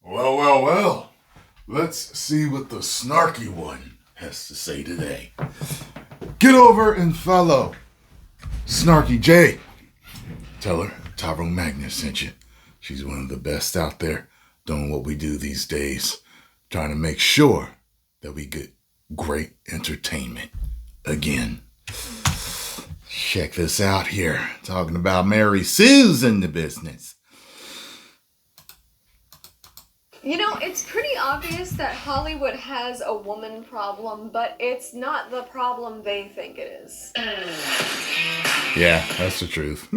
Well, well, well. Let's see what the snarky one has to say today. Get over and follow Snarky J. Tell her Tyrone Magnus sent you. She's one of the best out there doing what we do these days, trying to make sure that we get great entertainment again. Check this out here. Talking about Mary Sue's in the business. You know, it's pretty obvious that Hollywood has a woman problem, but it's not the problem they think it is. Yeah, that's the truth.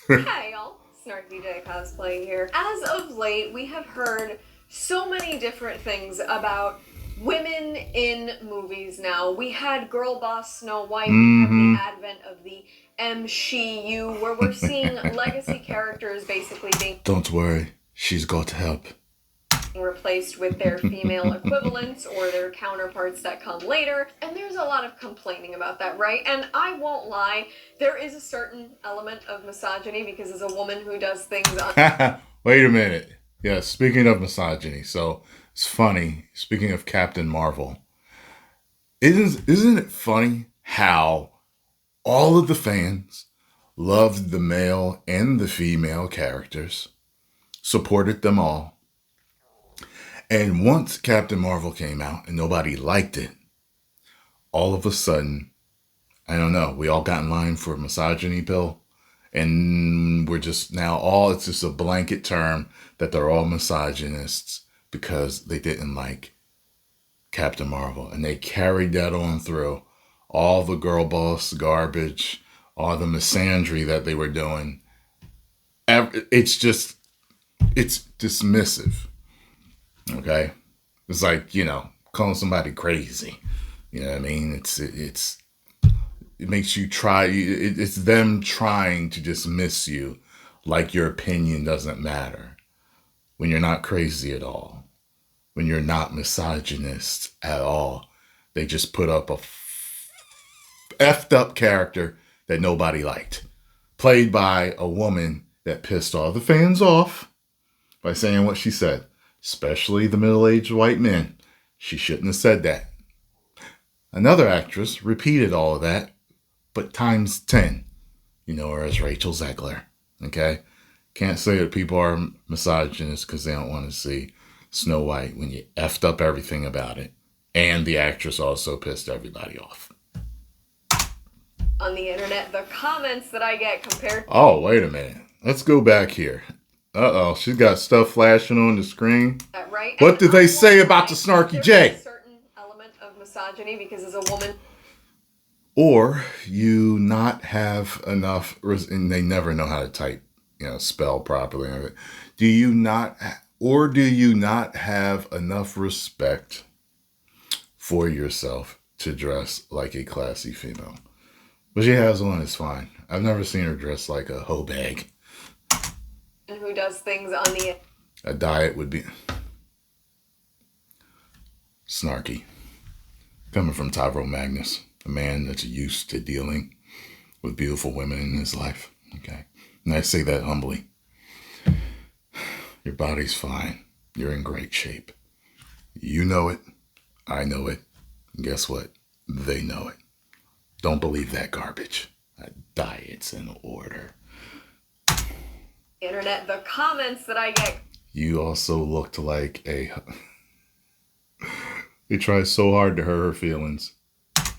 Hi, y'all. Snarky J cosplaying here. As of late, we have heard so many different things about women in movies now. We had Girl Boss Snow White, we have the advent of the MCU, where we're seeing legacy characters basically being... Don't worry, she's got help. Replaced with their female equivalents or their counterparts that come later, and there's a lot of complaining about that, right? And I won't lie, there is a certain element of misogyny because as a woman who does things on... Wait a minute. Yeah, speaking of misogyny, so it's funny, speaking of Captain Marvel, isn't it funny how all of the fans loved the male and the female characters, supported them all, and once Captain Marvel came out and nobody liked it, all of a sudden, I don't know, we all got in line for a misogyny pill. And we're just now it's just a blanket term that they're all misogynists because they didn't like Captain Marvel. And they carried that on through all the girl boss garbage, all the misandry that they were doing. It's dismissive. Okay, it's like, calling somebody crazy. You know what I mean? It makes you try. It's them trying to dismiss you, like your opinion doesn't matter. When you're not crazy at all, when you're not misogynist at all, they just put up a effed up character that nobody liked, played by a woman that pissed all the fans off by saying what she said. Especially the middle-aged white men. She shouldn't have said that. Another actress repeated all of that, but times 10. You know her as Rachel Zegler. Okay? Can't say that people are misogynist because they don't want to see Snow White when you effed up everything about it. And the actress also pissed everybody off. On the internet, the comments that I get compared... Oh, wait a minute. Let's go back here. Uh-oh, she's got stuff flashing on the screen. Right? What did they say about the Snarky J? There's a certain element of misogyny because as a woman... Or you not have enough, and they never know how to type, spell properly. Do you not have enough respect for yourself to dress like a classy female? What she has on is fine. I've never seen her dress like a hoe bag. Who does things on the... A diet would be snarky. Coming from Tyrone Magnus, a man that's used to dealing with beautiful women in his life. Okay. And I say that humbly. Your body's fine. You're in great shape. You know it. I know it. And guess what? They know it. Don't believe that garbage. That diet's in order. Internet, the comments that I get. You also looked like a... They try so hard to hurt her feelings.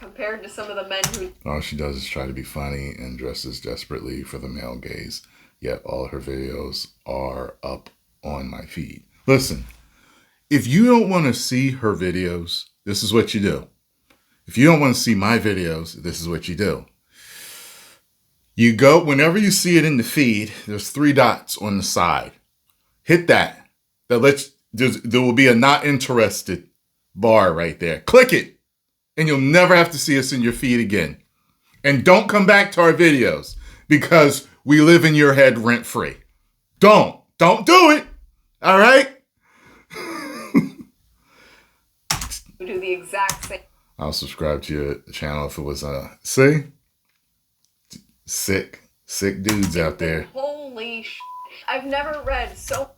Compared to some of the men who... All she does is try to be funny and dresses desperately for the male gaze. Yet all her videos are up on my feed. Listen, if you don't want to see her videos, this is what you do. If you don't want to see my videos, this is what you do. You go, whenever you see it in the feed, there's 3 dots on the side. Hit that. There will be a not interested bar right there. Click it, and you'll never have to see us in your feed again. And don't come back to our videos because we live in your head rent-free. Don't do it. All right? who do the exact same... I'll subscribe to your channel if it was, see? Sick dudes out there. Holy shit. I've never read so...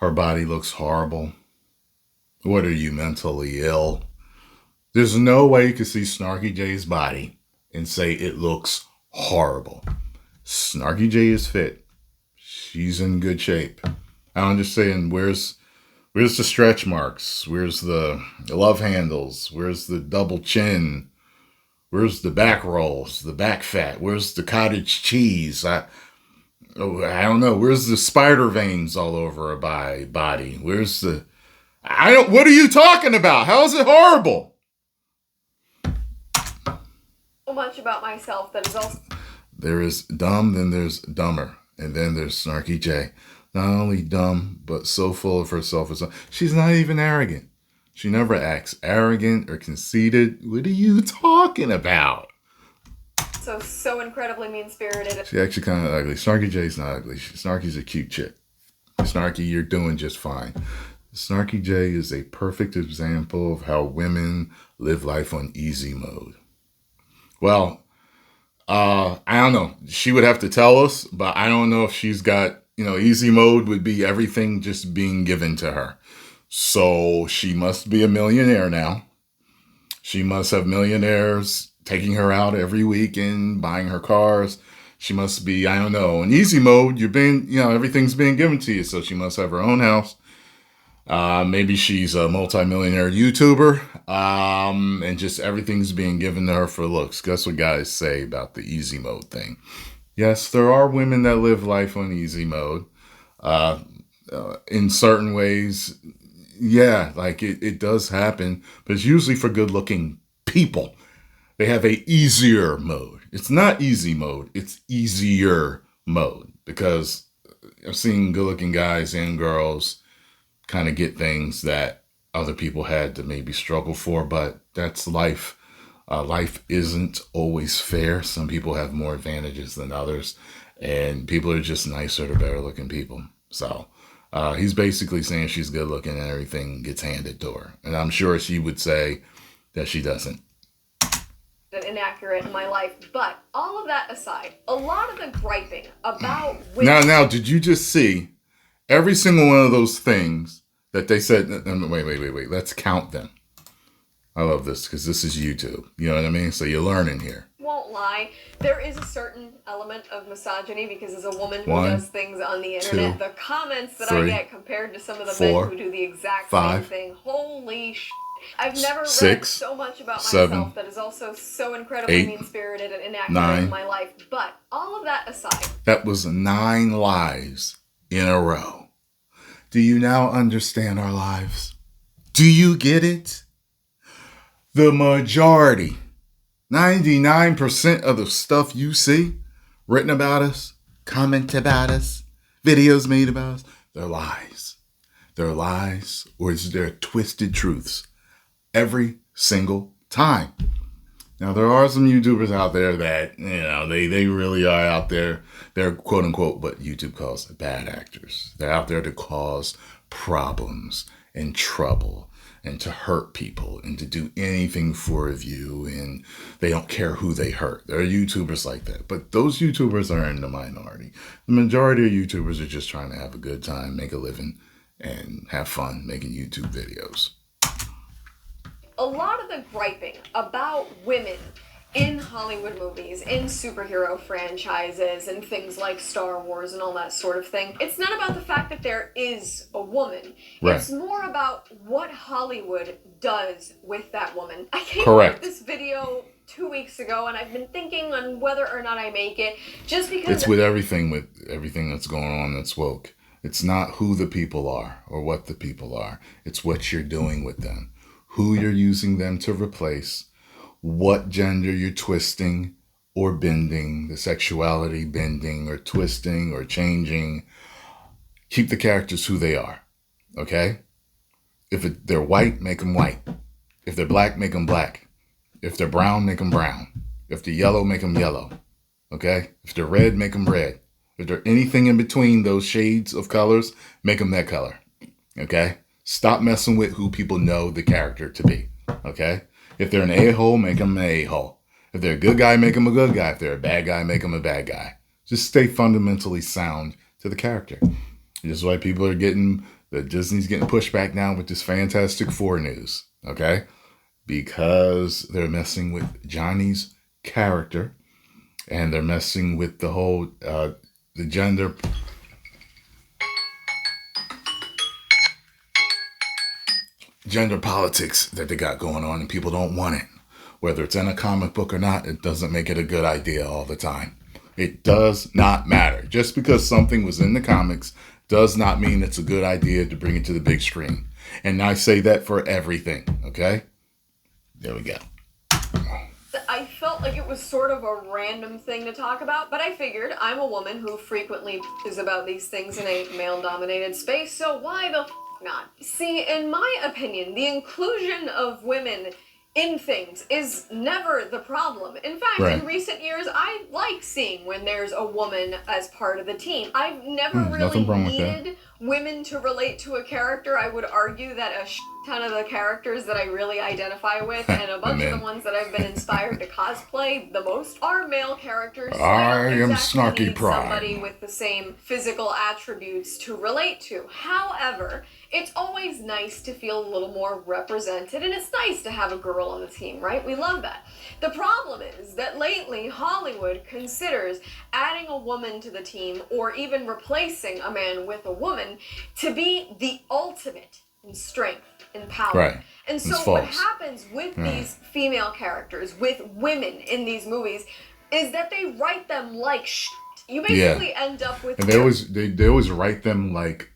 her body looks horrible. What, are you mentally ill? There's no way you can see Snarky J's body and say it looks horrible. Snarky J is fit. She's in good shape. I'm just saying, where's the stretch marks? Where's the love handles? Where's the double chin? Where's the back rolls, the back fat? Where's the cottage cheese? I don't know. Where's the spider veins all over her body? Where's the... what are you talking about? How is it horrible? So much about myself that is also... There is dumb, then there's dumber. And then there's Snarky J. Not only dumb, but so full of herself. She's not even arrogant. She never acts arrogant or conceited. What are you talking about? So incredibly mean-spirited. She's actually kind of ugly. Snarky J's not ugly. Snarky's a cute chick. Snarky, you're doing just fine. Snarky J is a perfect example of how women live life on easy mode. Well, I don't know. She would have to tell us, but I don't know if she's got, easy mode would be everything just being given to her. So she must be a millionaire now. She must have millionaires taking her out every weekend, buying her cars. She must be, I don't know, in easy mode. You're being, everything's being given to you. So she must have her own house. Maybe she's a multimillionaire YouTuber, and just everything's being given to her for looks. Guess what guys say about the easy mode thing? Yes, there are women that live life on easy mode. In certain ways, yeah, like it does happen, but it's usually for good-looking people. They have a easier mode. It's not easy mode. It's easier mode, because I've seen good-looking guys and girls kind of get things that other people had to maybe struggle for, but that's life. Life isn't always fair. Some people have more advantages than others, and people are just nicer to better looking people. So he's basically saying she's good looking and everything gets handed to her. And I'm sure she would say that she doesn't. Inaccurate in my life, but all of that aside, a lot of the griping about women... Now, did you just see every single one of those things that they said? Wait. Let's count them. I love this because this is YouTube. You know what I mean? So you're learning here. Won't lie. There is a certain element of misogyny because as a woman who does things on the internet, the comments that I get compared to some of the men who do the exact same thing. Holy shit. I've never read so much about myself that is also so incredibly mean-spirited and inaccurate in my life. But all of that aside... That was 9 lies in a row. Do you now understand our lives? Do you get it? The majority, 99% of the stuff you see written about us, comment about us, videos made about us, they're lies. They're lies, or they're twisted truths every single time. Now, there are some YouTubers out there that, they really are out there. They're quote unquote what YouTube calls bad actors. They're out there to cause problems and trouble and to hurt people and to do anything for a view, and they don't care who they hurt. There are YouTubers like that, but those YouTubers are in the minority. The majority of YouTubers are just trying to have a good time, make a living, and have fun making YouTube videos. A lot of the griping about women in Hollywood movies, in superhero franchises, and things like Star Wars and all that sort of thing, it's not about the fact that there is a woman. Right. It's more about what Hollywood does with that woman. I came up with this video 2 weeks ago, and I've been thinking on whether or not I make it, just because... It's with everything that's going on that's woke. It's not who the people are or what the people are. It's what you're doing with them. Who you're using them to replace, what gender you're twisting or bending, the sexuality bending or twisting or changing. Keep the characters who they are, okay? If they're white, make them white. If they're black, make them black. If they're brown, make them brown. If they're yellow, make them yellow, okay? If they're red, make them red. If there's anything in between those shades of colors, make them that color, okay? Stop messing with who people know the character to be, okay? If they're an a-hole, make them an a-hole. If they're a good guy, make them a good guy. If they're a bad guy, make them a bad guy. Just stay fundamentally sound to the character. This is why people are getting that Disney's getting pushed back now with this Fantastic Four news, okay? Because they're messing with Johnny's character, and they're messing with the whole the gender politics that they got going on, and people don't want it. Whether it's in a comic book or not, it doesn't make it a good idea all the time. It does not matter. Just because something was in the comics does not mean it's a good idea to bring it to the big screen. And I say that for everything, okay? There we go. I felt like it was sort of a random thing to talk about, but I figured I'm a woman who frequently is about these things in a male-dominated space, so why the not? See, in my opinion, the inclusion of women in things is never the problem. In fact, in recent years, I like seeing when there's a woman as part of the team. I've never really needed women to relate to a character. I would argue that a ton of the characters that I really identify with and a bunch of the ones that I've been inspired to cosplay the most are male characters. So I am exactly Snarky Prime. Somebody with the same physical attributes to relate to. However, it's always nice to feel a little more represented, and it's nice to have a girl on the team, right? We love that. The problem is that lately Hollywood considers adding a woman to the team or even replacing a man with a woman to be the ultimate in strength and power. Right. And so what happens with these female characters, with women in these movies, is that they write them like you basically end up with... And they always write them like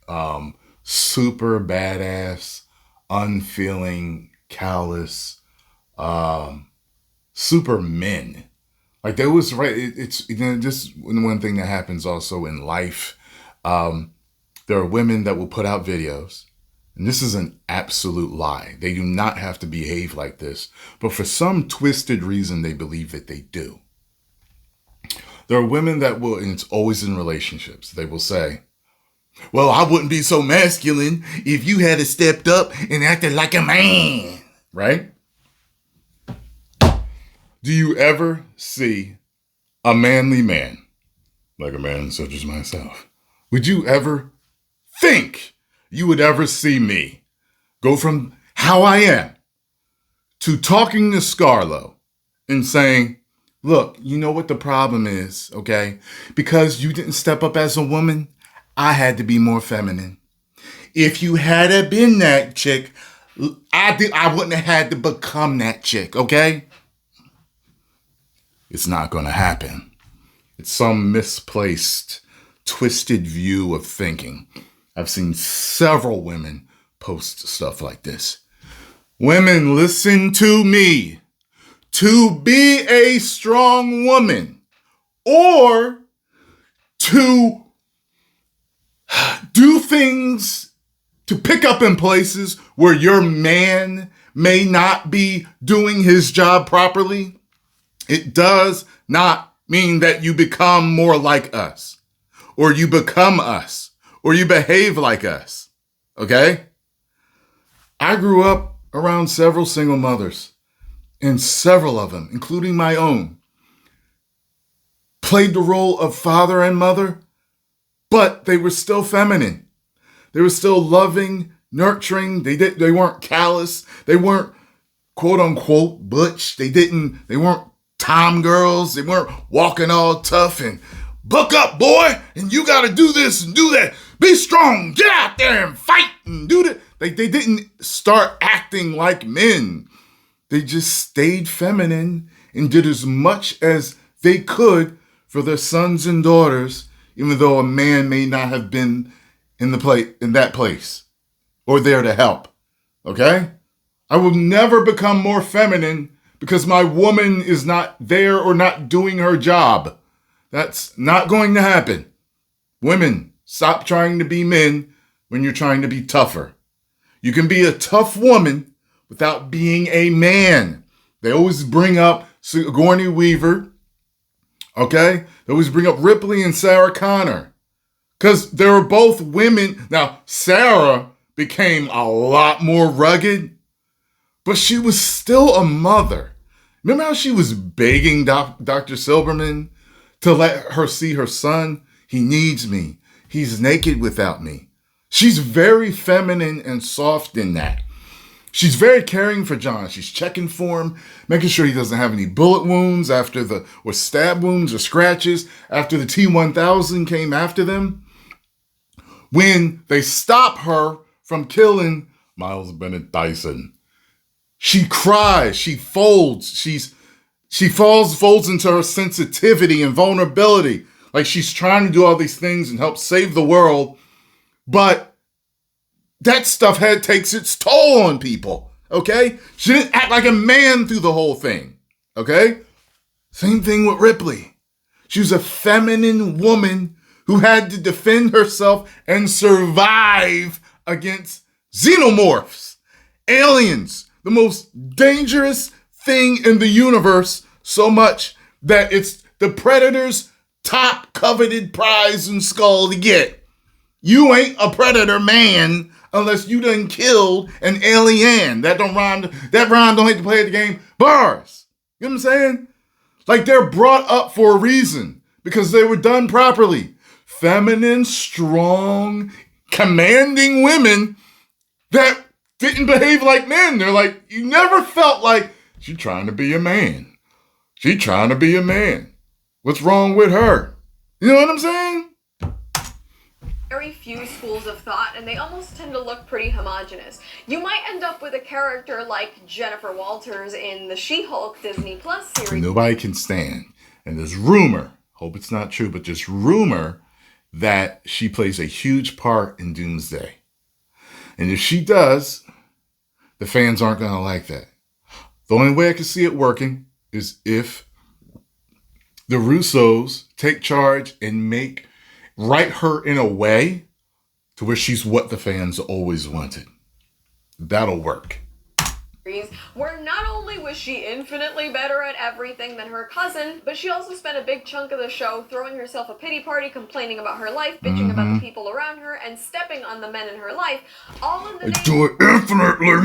super badass, unfeeling, callous, super men. Like they always write... It's just one thing that happens also in life. There are women that will put out videos. And this is an absolute lie. They do not have to behave like this. But for some twisted reason, they believe that they do. There are women that will, and it's always in relationships, they will say, well, I wouldn't be so masculine if you had stepped up and acted like a man. Right? Do you ever see a manly man, like a man such as myself? Would you ever think you would ever see me go from how I am to talking to Scarlo and saying, look, you know what the problem is, okay? Because you didn't step up as a woman, I had to be more feminine. If you had been that chick, I wouldn't have had to become that chick, okay? It's not going to happen. It's some misplaced, twisted view of thinking. I've seen several women post stuff like this. Women, listen to me. To be a strong woman or to do things to pick up in places where your man may not be doing his job properly, it does not mean that you become more like us or you become us. Or you behave like us, okay? I grew up around several single mothers, and several of them, including my own, played the role of father and mother, but they were still feminine. They were still loving, nurturing. They weren't callous. They weren't quote unquote butch. They weren't tom girls. They weren't walking all tough and buck up, boy, and you got to do this and do that. Be strong. Get out there and fight and do that. They didn't start acting like men. They just stayed feminine and did as much as they could for their sons and daughters, even though a man may not have been in that place or there to help. Okay? I will never become more feminine because my woman is not there or not doing her job. That's not going to happen. Women, stop trying to be men when you're trying to be tougher. You can be a tough woman without being a man. They always bring up Sigourney Weaver, okay? They always bring up Ripley and Sarah Connor because they were both women. Now, Sarah became a lot more rugged, but she was still a mother. Remember how she was begging Dr. Silberman to let her see her son? He needs me. He's naked without me. She's very feminine and soft in that. She's very caring for John. She's checking for him, making sure he doesn't have any bullet wounds or stab wounds or scratches after the T-1000 came after them. When they stop her from killing Miles Bennett Dyson, she cries, she folds, she folds into her sensitivity and vulnerability. Like she's trying to do all these things and help save the world, but that stuff takes its toll on people, okay? She didn't act like a man through the whole thing, okay? Same thing with Ripley. She was a feminine woman who had to defend herself and survive against xenomorphs, aliens, the most dangerous thing in the universe, so much that it's the Predator's top coveted prize and skull to get. You ain't a Predator man unless you done killed an alien. That rhyme don't hate to play the game. Bars. You know what I'm saying? Like they're brought up for a reason because they were done properly. Feminine, strong, commanding women that didn't behave like men. They're like, you never felt like she's trying to be a man. She's trying to be a man. What's wrong with her? You know what I'm saying? Very few schools of thought, and they almost tend to look pretty homogenous. You might end up with a character like Jennifer Walters in the She-Hulk Disney Plus series. Nobody can stand. And there's rumor, hope it's not true, but just rumor that she plays a huge part in Doomsday. And if she does, the fans aren't going to like that. The only way I can see it working is if the Russos take charge and write her in a way to where she's what the fans always wanted. That'll work. Where not only was she infinitely better at everything than her cousin, but she also spent a big chunk of the show throwing herself a pity party, complaining about her life, bitching about the people around her, and stepping on the men in her life, all in the name... Do it infinitely more.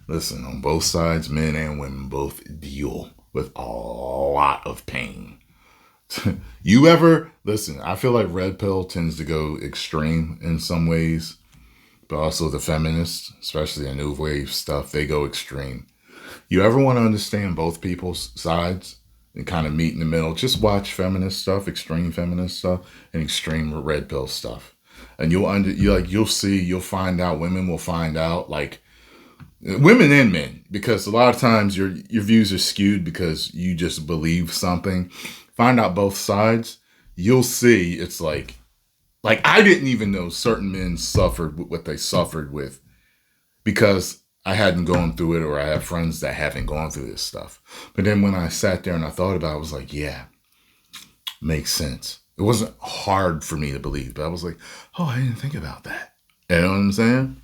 Listen, on both sides, men and women both deal with a lot of pain. Listen, I feel like Red Pill tends to go extreme in some ways, but also the feminists, especially the New Wave stuff, they go extreme. You ever want to understand both people's sides and kind of meet in the middle? Just watch feminist stuff, extreme feminist stuff, and extreme Red Pill stuff. And you'll find out, women will find out, like, women and men, because a lot of times your views are skewed because you just believe something. Find out both sides, you'll see it's like I didn't even know certain men suffered with what they suffered with because I hadn't gone through it, or I have friends that haven't gone through this stuff. But then when I sat there and I thought about it, I was like, yeah, makes sense. It wasn't hard for me to believe, but I was like, oh, I didn't think about that. You know what I'm saying?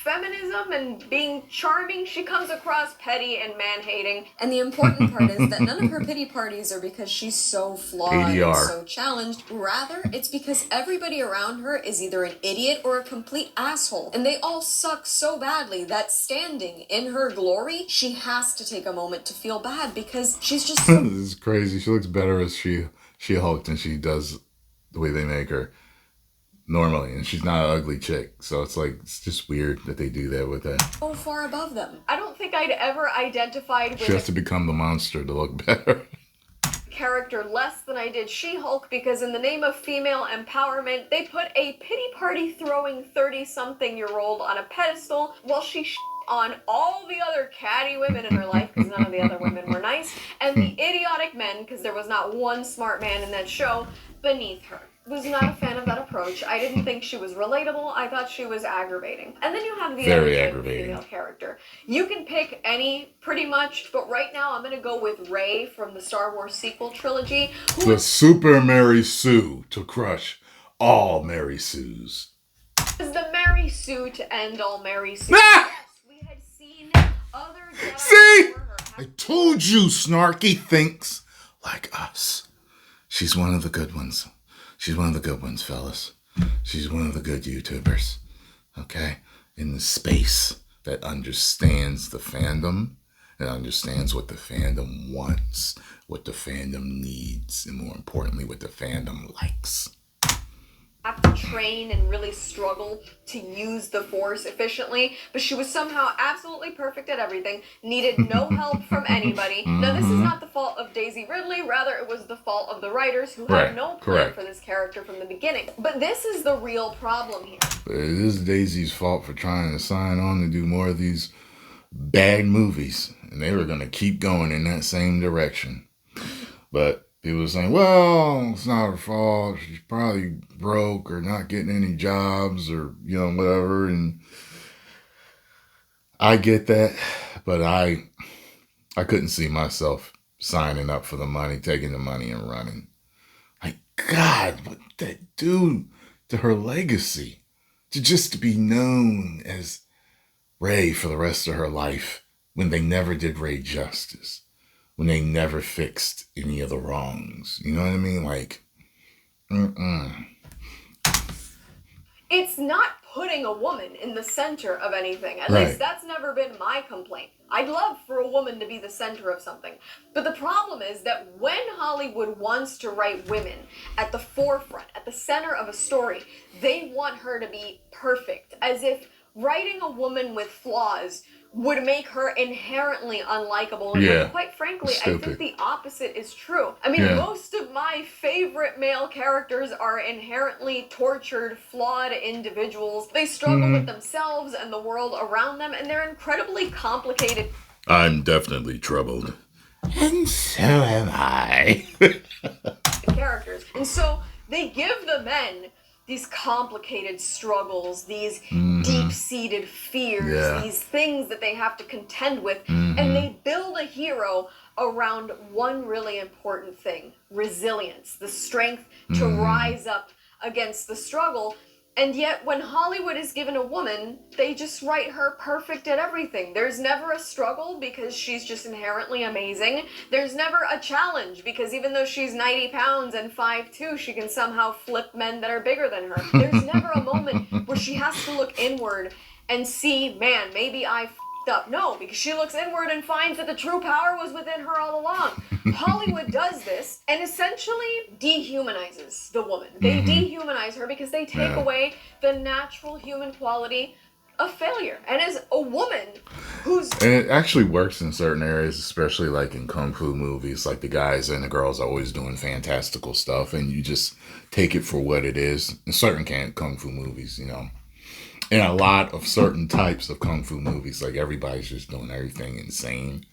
Feminism and being charming, she comes across petty and man-hating. And the important part is that none of her pity parties are because she's so flawed ADR. and so challenged. Rather, it's because everybody around her is either an idiot or a complete asshole. And they all suck so badly that standing in her glory, she has to take a moment to feel bad because she's just so... This is crazy. She looks better as She-Hulk than she does the way they make her normally, and she's not an ugly chick, so it's just weird that they do that with that. So far above them. I don't think I'd ever identified with she has to become the monster to look better. Character less than I did She-Hulk, because in the name of female empowerment, they put a pity party throwing 30-something-year-old on a pedestal while she on all the other catty women in her life, because none of the other women were nice, and the idiotic men, because there was not one smart man in that show, beneath her. Was not a fan of that approach. I didn't think she was relatable. I thought she was aggravating. And then you have the very other aggravating female character. You can pick any, pretty much, but right now I'm going to go with Rey from the Star Wars sequel trilogy. The Super Mary Sue to crush all Mary Sues. Is the Mary Sue to end all Mary Sues. We had seen other Jedi See? before her. I told you Snarky thinks like us. She's one of the good ones. She's one of the good ones, fellas. She's one of the good YouTubers, okay? In the space that understands the fandom and understands what the fandom wants, what the fandom needs, and more importantly, what the fandom likes. Have to train and really struggle to use the Force efficiently, but she was somehow absolutely perfect at everything, needed no help from anybody. Now, this is not the fault of Daisy Ridley, rather it was the fault of the writers who had no plan for this character from the beginning. But this is the real problem here. But it is Daisy's fault for trying to sign on to do more of these bad movies, and they were going to keep going in that same direction. But people were saying, well, it's not her fault. She's probably broke or not getting any jobs or, whatever. And I get that, but I couldn't see myself signing up for the money, taking the money and running. Like, God, what did that do to her legacy? To be known as Rey for the rest of her life when they never did Rey justice. When they never fixed any of the wrongs. You know what I mean? Like, It's not putting a woman in the center of anything. At least that's never been my complaint. I'd love for a woman to be the center of something. But the problem is that when Hollywood wants to write women at the forefront, at the center of a story, they want her to be perfect. As if writing a woman with flaws would make her inherently unlikable. And quite frankly, I think the opposite is true. I mean, most of my favorite male characters are inherently tortured, flawed individuals. They struggle with themselves and the world around them, and they're incredibly complicated. I'm definitely troubled. And so am I. Characters. And so they give the men these complicated struggles, these deep-seated fears, these things that they have to contend with, and they build a hero around one really important thing: resilience, the strength to rise up against the struggle. And yet, when Hollywood is given a woman, they just write her perfect at everything. There's never a struggle because she's just inherently amazing. There's never a challenge because even though she's 90 pounds and 5'2", she can somehow flip men that are bigger than her. There's never a moment where she has to look inward and see, man, maybe I f***ed up. No, because she looks inward and finds that the true power was within her all along. Hollywood does this and essentially dehumanizes the woman. They dehumanize her because they take away the natural human quality of failure. And as a woman who's... And it actually works in certain areas, especially like in kung fu movies, like the guys and the girls are always doing fantastical stuff, and you just take it for what it is. In certain kung fu movies, in a lot of certain types of kung fu movies, like everybody's just doing everything insane.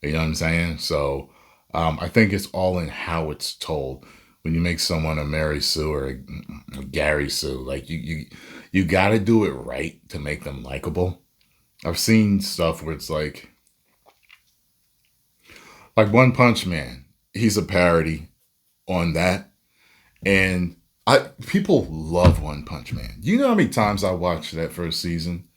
You know what I'm saying? So I think it's all in how it's told. When you make someone a Mary Sue or a Gary Sue, like you got to do it right to make them likable. I've seen stuff where it's like One Punch Man. He's a parody on that, and people love One Punch Man. You know how many times I watched that first season?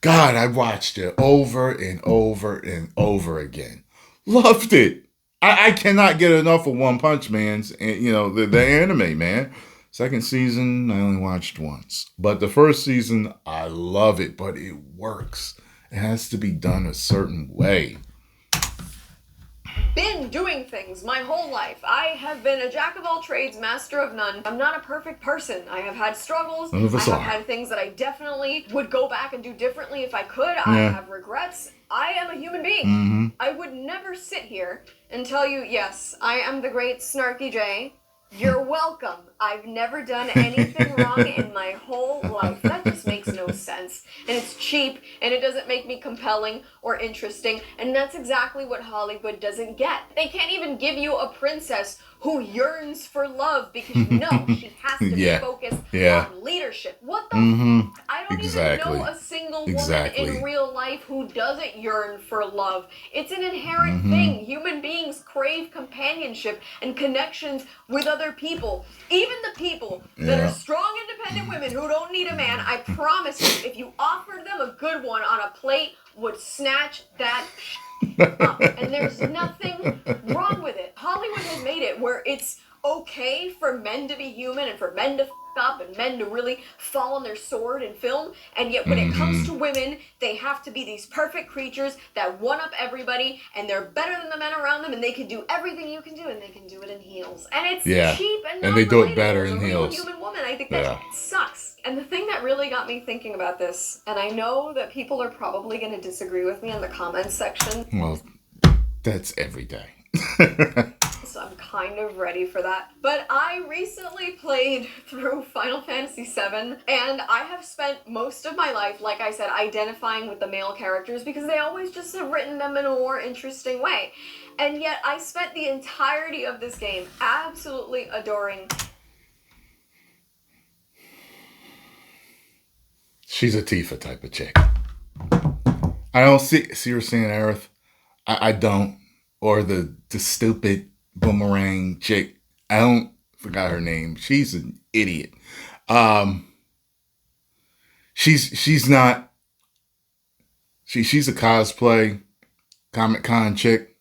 God, I watched it over and over and over again. Loved it. I cannot get enough of One Punch Man's, and the anime, man. Second season, I only watched once. But the first season, I love it, but it works. It has to be done a certain way. Been doing things my whole life. I have been a jack of all trades, master of none. I'm not a perfect person. I have had struggles. None of us I have had things that I definitely would go back and do differently if I could. I have regrets. I am a human being. I would never sit here and tell you, yes, I am the great Snarky J. You're welcome. I've never done anything wrong in my whole life. That just makes no sense. And it's cheap, and it doesn't make me compelling or interesting. And that's exactly what Hollywood doesn't get. They can't even give you a princess who yearns for love because she has to be focused on leadership. What the fuck? I don't even know a single woman in real life who doesn't yearn for love. It's an inherent thing. Human beings crave companionship and connections with other people. Even the people that are strong, independent women who don't need a man, I promise you, if you offered them a good one on a plate, would snatch that up. And there's nothing wrong with it. Hollywood has made it where it's okay for men to be human and for men to f up and men to really fall on their sword in film, and yet when it comes to women, they have to be these perfect creatures that one up everybody, and they're better than the men around them, and they can do everything you can do, and they can do it in heels. And it's cheap and and they do it better as a in real heels. human woman. I think that sucks. And the thing that really got me thinking about this, and I know that people are probably going to disagree with me in the comments section. Well, that's every day. So I'm kind of ready for that. But I recently played through Final Fantasy VII, and I have spent most of my life, like I said, identifying with the male characters because they always just have written them in a more interesting way. And yet I spent the entirety of this game absolutely adoring. She's a Tifa type of chick. I don't see her saying Aerith. I don't. Or the stupid boomerang chick. I don't forgot her name. She's an idiot. She's not. She's a cosplay Comic-Con chick.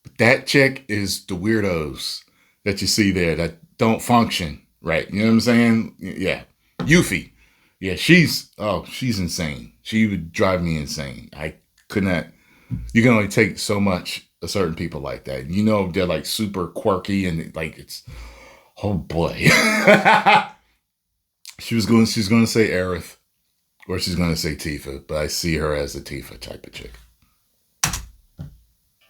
But that chick is the weirdos that you see there that don't function right. You know what I'm saying? Yeah. Yuffie. Yeah, she's insane. She would drive me insane. I could not. You can only take so much of certain people like that. You know, they're like super quirky and like it's, oh boy. She's going to say Aerith or she's going to say Tifa, but I see her as a Tifa type of chick.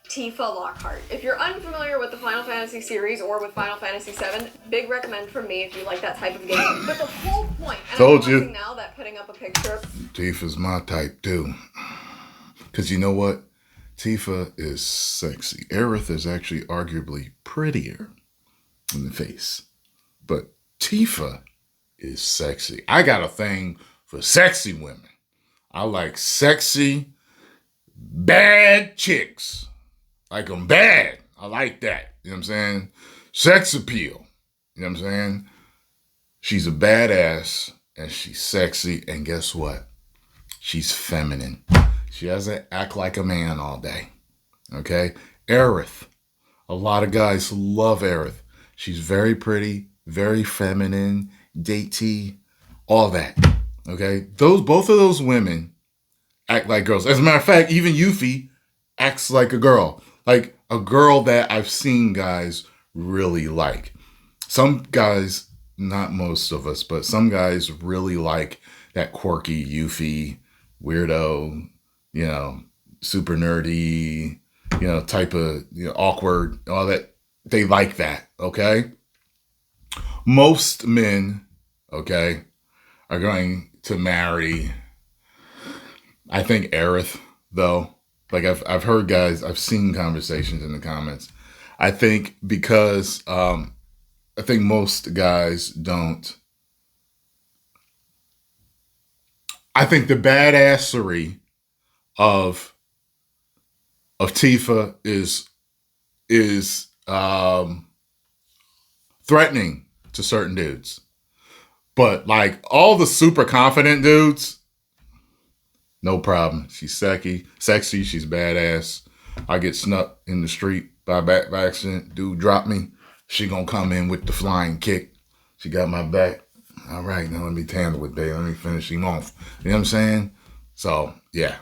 Tifa Lockhart. If you're unfamiliar with the Final Fantasy series or with Final Fantasy VII, big recommend from me if you like that type of game. But the whole point, and Told I'm you. now that putting up a picture. Tifa's my type too. Because you know what? Tifa is sexy. Aerith is actually arguably prettier in the face. But Tifa is sexy. I got a thing for sexy women. I like sexy, bad chicks. Like them bad. I like that. You know what I'm saying? Sex appeal. You know what I'm saying? She's a badass and she's sexy. And guess what? She's feminine. She doesn't act like a man all day. Okay? Aerith. A lot of guys love Aerith. She's very pretty, very feminine, datey, all that. Okay? Both of those women act like girls. As a matter of fact, even Yuffie acts like a girl. Like a girl that I've seen guys really like. Some guys, not most of us, but some guys really like that quirky Yuffie, weirdo, super nerdy, type of, awkward, all that. They like that, okay? Most men, okay, are going to marry, I think, Aerith, though. Like I've heard guys, I've seen conversations in the comments. I think because I think most guys don't. I think the badassery of Tifa is threatening to certain dudes. But like all the super confident dudes, no problem. She's sexy, she's badass. I get snuck in the street by accident. Dude dropped me. She gonna come in with the flying kick. She got my back. All right, now let me handle it, babe. Let me finish him off. You know what I'm saying? So, yeah.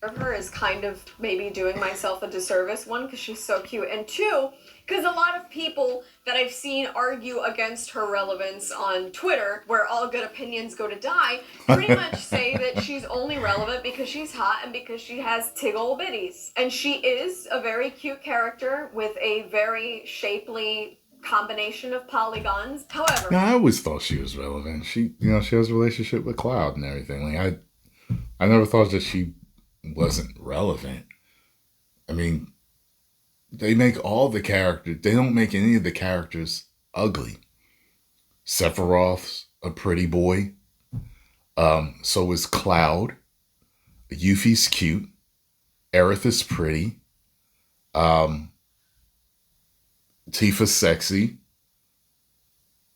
Of her is kind of maybe doing myself a disservice. One, because she's so cute. And two, because a lot of people that I've seen argue against her relevance on Twitter, where all good opinions go to die, pretty much say that she's only relevant because she's hot and because she has tiggle bitties. And she is a very cute character with a very shapely combination of polygons. However, no, I always thought she was relevant. She has a relationship with Cloud and everything. Like I never thought that she wasn't relevant. I mean, they make all the characters. They don't make any of the characters ugly. Sephiroth's a pretty boy. So is Cloud. Yuffie's cute. Aerith is pretty. Tifa's sexy.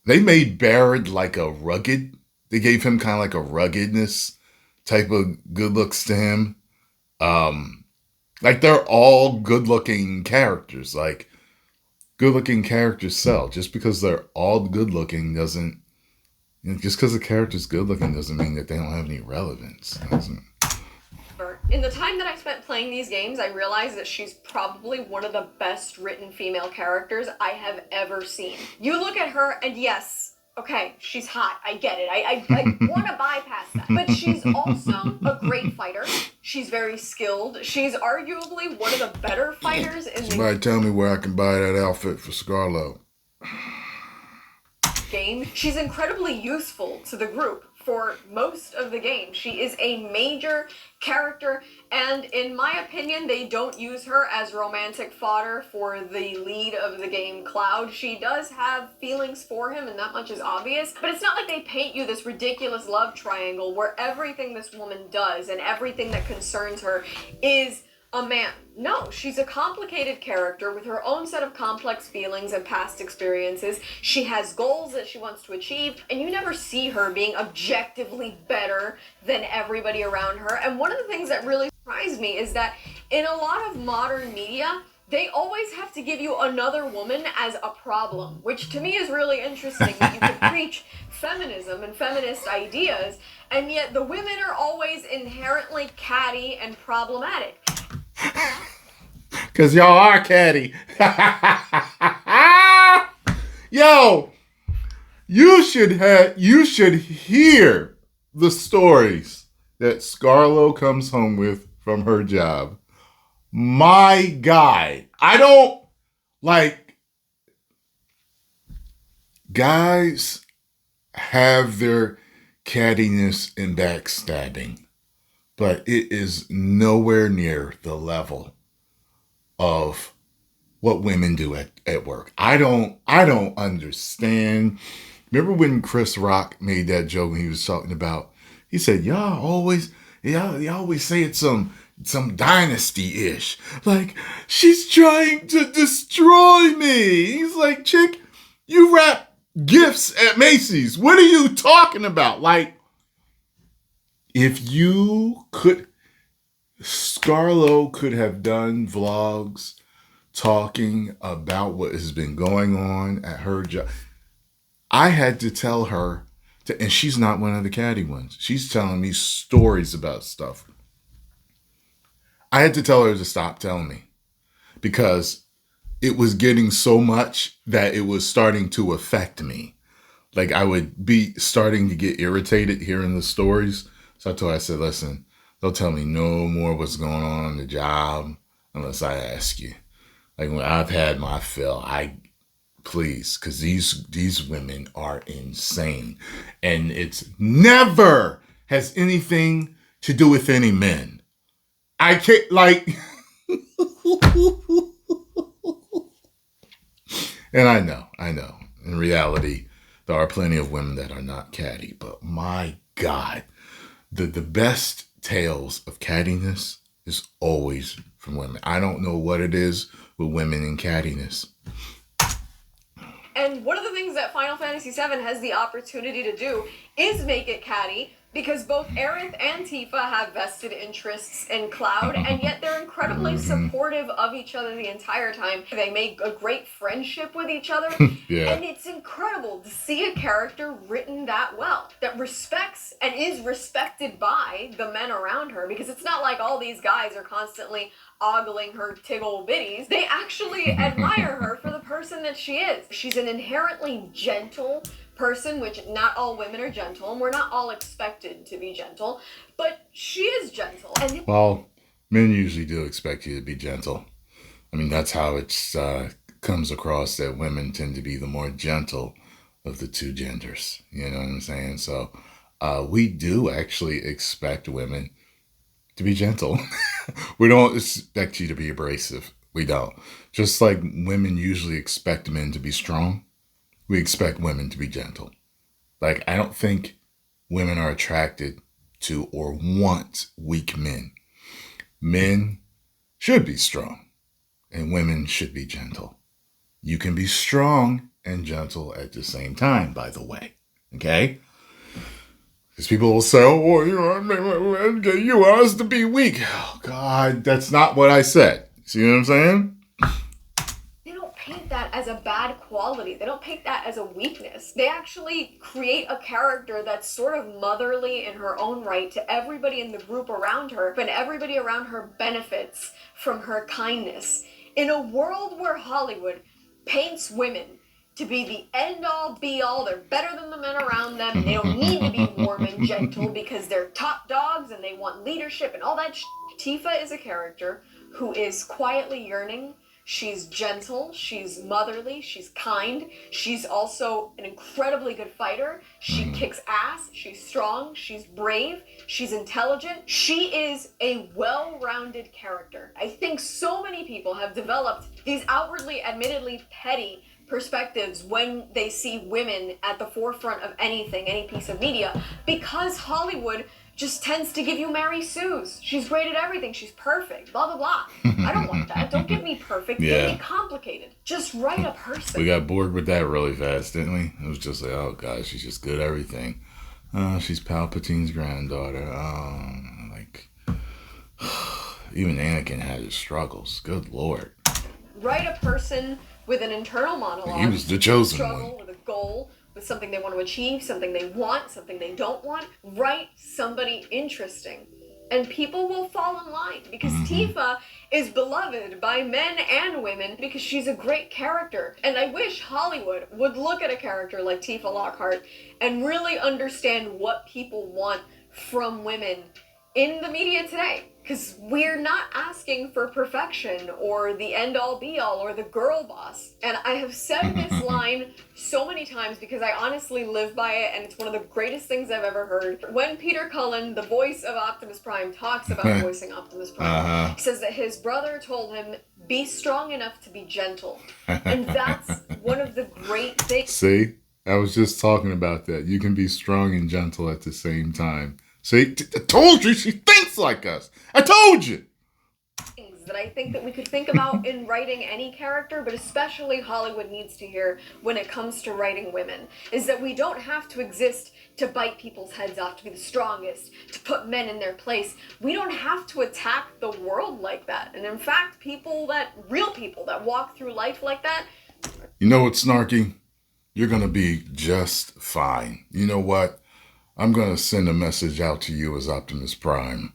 They made Barrett like a rugged. They gave him kind of like a ruggedness type of good looks to him. Like they're all good looking characters. Like good looking characters sell. Just because they're all good looking doesn't, just because the character's good looking doesn't mean that they don't have any relevance. In the time that I spent playing these games, I realized that she's probably one of the best written female characters I have ever seen. You look at her, and yes, okay, she's hot. I get it. I want to bypass that. But she's also a great fighter. She's very skilled. She's arguably one of the better fighters in the Somebody tell me where I can buy that outfit for Scarlo. Game. She's incredibly useful to the group for most of the game. She is a major character, and in my opinion, they don't use her as romantic fodder for the lead of the game, Cloud. She does have feelings for him, and that much is obvious, but it's not like they paint you this ridiculous love triangle where everything this woman does and everything that concerns her is a man. No, she's a complicated character with her own set of complex feelings and past experiences. She has goals that she wants to achieve, and you never see her being objectively better than everybody around her. And one of the things that really surprised me is that in a lot of modern media, they always have to give you another woman as a problem, which to me is really interesting, that you can preach feminism and feminist ideas, and yet the women are always inherently catty and problematic. Because y'all are catty. Yo, you should hear the stories that Scarlo comes home with from her job. My God. I don't like, guys have their cattiness and backstabbing, but it is nowhere near the level of what women do at work. I don't understand. Remember when Chris Rock made that joke when he was talking about, he said, y'all always say it's some dynasty-ish. Like, she's trying to destroy me. He's like, chick, you wrap gifts at Macy's. What are you talking about? Like, if you could, Scarlo could have done vlogs talking about what has been going on at her job. I had to tell her, and she's not one of the catty ones. She's telling me stories about stuff. I had to tell her to stop telling me because it was getting so much that it was starting to affect me. Like, I would be starting to get irritated hearing the stories. So I told her, I said, listen, don't tell me no more what's going on the job unless I ask you. Like, when I've had my fill, please, because these women are insane. And it's never has anything to do with any men. I can't, like, and I know. In reality, there are plenty of women that are not catty, but my God, the best tales of cattiness is always from women. I don't know what it is with women and cattiness. And one of the things that Final Fantasy VII has the opportunity to do is make it catty, because both Aerith and Tifa have vested interests in Cloud, and yet they're incredibly supportive of each other the entire time. They make a great friendship with each other, Yeah. and it's incredible to see a character written that well, that respects and is respected by the men around her, because it's not like all these guys are constantly ogling her tiggle bitties. They actually admire her for the person that she is. She's an inherently gentle person, which not all women are gentle, and we're not all expected to be gentle, but she is gentle. And well, men usually do expect you to be gentle. I mean, that's how it comes across, that women tend to be the more gentle of the two genders. You know what I'm saying? So we do actually expect women to be gentle. We don't expect you to be abrasive. We don't. Just like women usually expect men to be strong, we expect women to be gentle. Like, I don't think women are attracted to or want weak men. Men should be strong, and women should be gentle. You can be strong and gentle at the same time, by the way. Okay? Because people will say, oh, you want us to be weak. Oh, God, that's not what I said. See what I'm saying? they don't paint that that as a bad quality. They don't paint that as a weakness. They actually create a character that's sort of motherly in her own right to everybody in the group around her, but everybody around her benefits from her kindness. In a world where Hollywood paints women to be the end-all, be-all, they're better than the men around them, and they don't need to be warm and gentle because they're top dogs and they want leadership and all that shit. Tifa is a character who is quietly yearning. She's gentle, she's motherly, she's kind. She's also an incredibly good fighter. She kicks ass, she's strong, she's brave, she's intelligent. She is a well-rounded character. I think so many people have developed these outwardly, admittedly petty perspectives when they see women at the forefront of anything, any piece of media, because Hollywood just tends to give you Mary Sue's. She's great at everything. She's perfect. Blah, blah, blah. I don't want that. Don't give me perfect. Give me complicated. Just write a person. We got bored with that really fast, didn't we? It was just like, oh, God, she's just good at everything. Oh, she's Palpatine's granddaughter. Oh, like, even Anakin had his struggles. Good Lord. Write a person with an internal monologue. He was the chosen struggle one. With a goal, with something they want to achieve, something they want, something they don't want. Write somebody interesting. And people will fall in line because Tifa is beloved by men and women because she's a great character. And I wish Hollywood would look at a character like Tifa Lockhart and really understand what people want from women in the media today. Because we're not asking for perfection or the end-all be-all or the girl boss. And I have said this line so many times because I honestly live by it, and it's one of the greatest things I've ever heard. When Peter Cullen, the voice of Optimus Prime, talks about voicing Optimus Prime, he says that his brother told him, be strong enough to be gentle. And that's one of the great things. See? I was just talking about that. You can be strong and gentle at the same time. See, I told you she thinks like us. I told you. That I think that we could think about in writing any character, but especially Hollywood needs to hear when it comes to writing women, is that we don't have to exist to bite people's heads off, to be the strongest, to put men in their place. We don't have to attack the world like that. And in fact, real people that walk through life like that. You know what, Snarky? You're going to be just fine. You know what? I'm going to send a message out to you as Optimus Prime.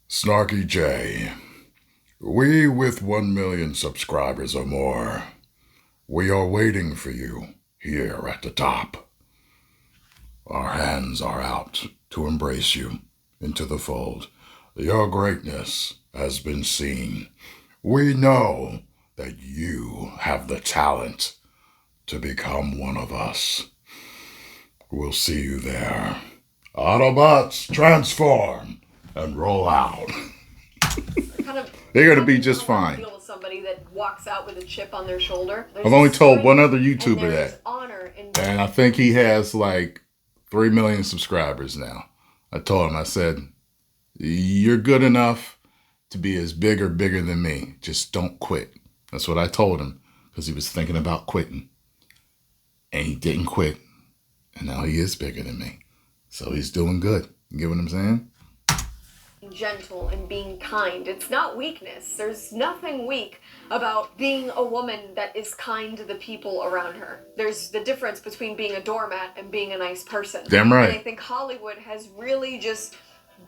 Snarky J, we with 1 million subscribers or more, we are waiting for you here at the top. Our hands are out to embrace you into the fold. Your greatness has been seen. We know that you have the talent to become one of us. We'll see you there. Autobots, transform and roll out. They're going to be just fine. Deal with somebody that walks out with a chip on their shoulder. I've only told one other YouTuber that. Honor and I think he has like 3 million subscribers now. I told him, I said, you're good enough to be as big or bigger than me. Just don't quit. That's what I told him because he was thinking about quitting. And he didn't quit. And now he is bigger than me. So he's doing good. You get what I'm saying? Gentle and being kind. It's not weakness. There's nothing weak about being a woman that is kind to the people around her. There's the difference between being a doormat and being a nice person. Damn right. And I think Hollywood has really just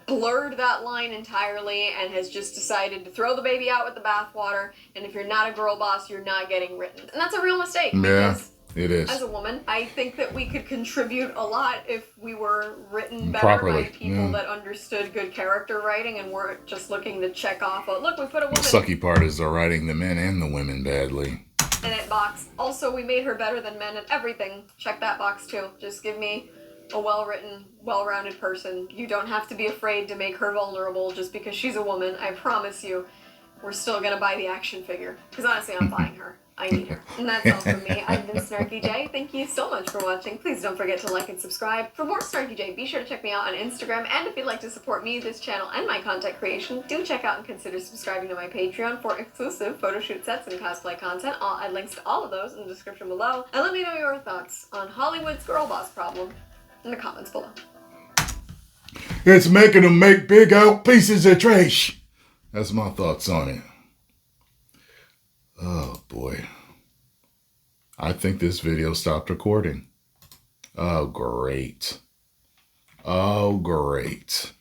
blurred that line entirely and has just decided to throw the baby out with the bathwater. And if you're not a girl boss, you're not getting written. And that's a real mistake. Yeah. It is. As a woman, I think that we could contribute a lot if we were written better properly, by people that understood good character writing and weren't just looking to check off, oh, look, we put a woman. The sucky part is they're writing the men and the women badly. In that box. Also, we made her better than men at everything. Check that box too. Just give me a well-written, well-rounded person. You don't have to be afraid to make her vulnerable just because she's a woman. I promise you, we're still going to buy the action figure. Because honestly, I'm buying her. I need her. And that's all from me. I've been Snarky J. Thank you so much for watching. Please don't forget to like and subscribe. For more Snarky J, be sure to check me out on Instagram. And if you'd like to support me, this channel, and my content creation, do check out and consider subscribing to my Patreon for exclusive photo shoot sets and cosplay content. I'll add links to all of those in the description below. And let me know your thoughts on Hollywood's girl boss problem in the comments below. It's making them make big out pieces of trash. That's my thoughts on it. Oh boy. I think this video stopped recording. Oh great. Oh great.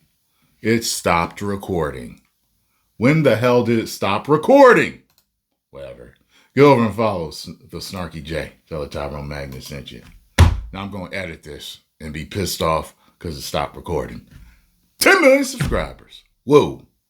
It stopped recording. When the hell did it stop recording? Whatever. Go over and follow the Snarky J. Tell the Tyrone Magnus sent you. Now I'm going to edit this and be pissed off because it stopped recording. 10 million subscribers. Whoa.